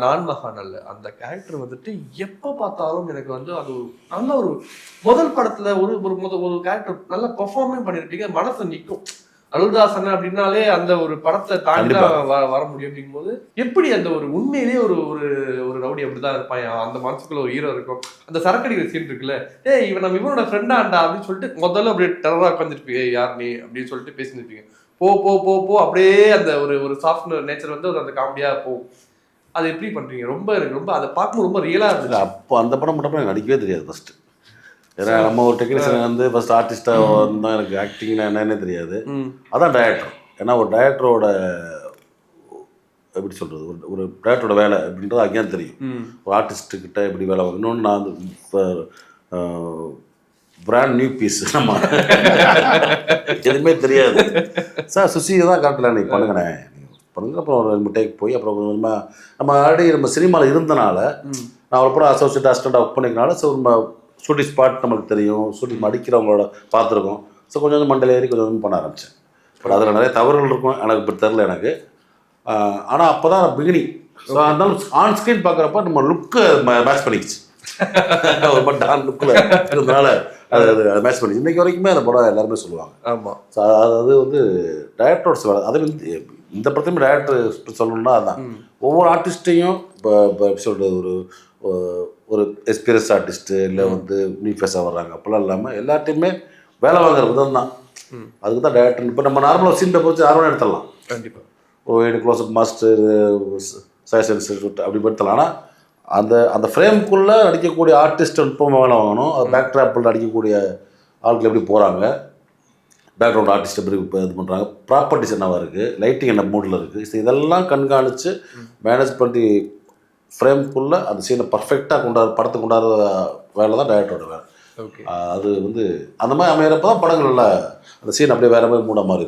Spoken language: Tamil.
நான்மகானல்ல அந்த கேரக்டர் வந்துட்டு எப்ப பார்த்தாலும் எனக்கு வந்து அது நல்ல ஒரு முதல் படத்துல ஒரு கேரக்டர் நல்ல பெர்ஃபார்மே பண்ணிருப்பீங்க, மனசு நிற்கும். அருள்தாசன் அப்படின்னாலே அந்த ஒரு படத்தை தாண்டி தான் வர முடியும். அப்படிங்கும்போது எப்படி அந்த ஒரு உண்மையிலேயே ஒரு ஒரு ரவுடி அப்படிதான் இருப்பான், அந்த மனசுக்குள்ள ஒரு ஹீரோ இருக்கும். அந்த சரக்கடிக்கிற சீன் இருக்குல்ல, இவன் நம்ம இவனோட ஃப்ரெண்டாண்டா அப்படின்னு சொல்லிட்டு முதல்ல அப்படியே டெரரா உட்காந்துருப்பீங்க, யார் நீ அப்படின்னு சொல்லிட்டு பேசியிருப்பீங்க. போ போ போ போ அப்படியே அந்த ஒரு சாஃப்ட் நேச்சர் வந்து ஒரு அந்த காமெடியா போகும். அது எப்படி பண்றீங்க? ரொம்ப அதை பார்க்கும்போது ரொம்ப ரியலா இருந்துச்சு. அப்போ அந்த படம் மட்டும் எனக்கு நடிக்கவே தெரியாது ஃபர்ஸ்ட். ஏன்னா நம்ம ஒரு டெக்னீஷியன் வந்து ஃபர்ஸ்ட் ஆர்டிஸ்டாக வந்தால் எனக்கு ஆக்டிங்னா என்னன்னே தெரியாது. அதான் டைரக்டர். ஏன்னா ஒரு டைரக்டரோட எப்படி சொல்கிறது, ஒரு டைரக்டரோட வேலை அப்படின்றது அங்கேயும் தெரியும். ஒரு ஆர்டிஸ்ட்டுக்கிட்ட எப்படி வேலை வரும். இன்னொன்று நான் வந்து இப்போ பிராண்ட் நியூ பீஸ், நம்ம எதுவுமே தெரியாது. சார் சுசியை தான் கரெக்டில் நீங்கள் பண்ணுங்கண்ணே பண்ணுங்க. அப்புறம் ஒரு 2 டேக் போய் அப்புறம் கொஞ்சமாக நம்ம ஆல்ரெடி நம்ம சினிமாவில் இருந்தனால நான் அவ்வளோ கூட அசோசியேட் அசிஸ்டண்ட்டாக ஒர்க் பண்ணிக்கனால ஸோ நம்ம ஷூட்டிங் ஸ்பாட் நம்மளுக்கு தெரியும், ஷூட்டிங் அடிக்கிறவங்களோட பார்த்துருக்கோம். ஸோ கொஞ்சம் மண்டல ஏறி கொஞ்சம் பண்ண ஆரம்பித்தேன். பட் அதில் நிறைய தவறுகள் இருக்கும், எனக்கு இப்போ தெரில எனக்கு. ஆனால் அப்போ தான் பிகினிங். ஸோ அதனால ஆன் ஸ்க்ரீன் பார்க்குறப்ப நம்ம லுக்கு மேட்ச் பண்ணிக்கிச்சு. ஒரு பட் டான் லுக்கில் இருந்தனால அது மேட்ச் பண்ணிச்சு. இன்றைக்கி வரைக்குமே அந்த படம் எல்லாருமே சொல்லுவாங்க. ஆமாம். ஸோ அது வந்து டைரக்டர்ஸ் வேலை. அது வந்து இந்த படத்தையுமே டைரக்டர் சொல்லணும்னா அதுதான். ஒவ்வொரு ஆர்டிஸ்ட்டையும் இப்போ சொல்கிறது ஒரு எக்ஸ்பீரியன்ஸ் ஆர்டிஸ்ட்டு இல்லை வந்து நியூ ஃபேஸாக வர்றாங்க அப்போல்லாம் இல்லாமல் எல்லாத்தையுமே வேலை வாங்குற விதம் தான். அதுக்கு தான் டைரக்டர். இப்போ நம்ம நார்மலாக சீனில் போச்சு ஆர்வம் எடுத்துடலாம். கண்டிப்பாக ஒரு 7 க்ளோஸ்அப் மாஸ்டர் சஜஷன் இன்ஸ்டியூட் அப்படி எடுத்துடலாம். ஆனால் அந்த ஃப்ரேமுக்குள்ளே நடிக்கக்கூடிய ஆர்டிஸ்ட் நுட்பமாக வேலை வாங்கணும். அது பேக் ட்ராப்பில் நடிக்கக்கூடிய ஆட்கள் எப்படி போகிறாங்க, பேக்ரவுண்ட் ஆர்டிஸ்ட் எப்படி இப்போ இது பண்ணுறாங்க, ப்ராப்பர்ட்டிஸ் என்னவாக இருக்குது, லைட்டிங் என்ன மூடில் இருக்குது, இதெல்லாம் கண்காணித்து மேனேஜ் பண்ணி ஃப்ரேம்குள்ளே அந்த சீனை பர்ஃபெக்டாக படத்தை கொண்டாடுற வேலை தான் டைரக்டரோட வேலை. அது வந்து அந்த மாதிரி அமையிறப்ப தான் படங்கள்ல அந்த சீன் அப்படியே வேறு மாதிரி மூட மாதிரி இருக்கும்.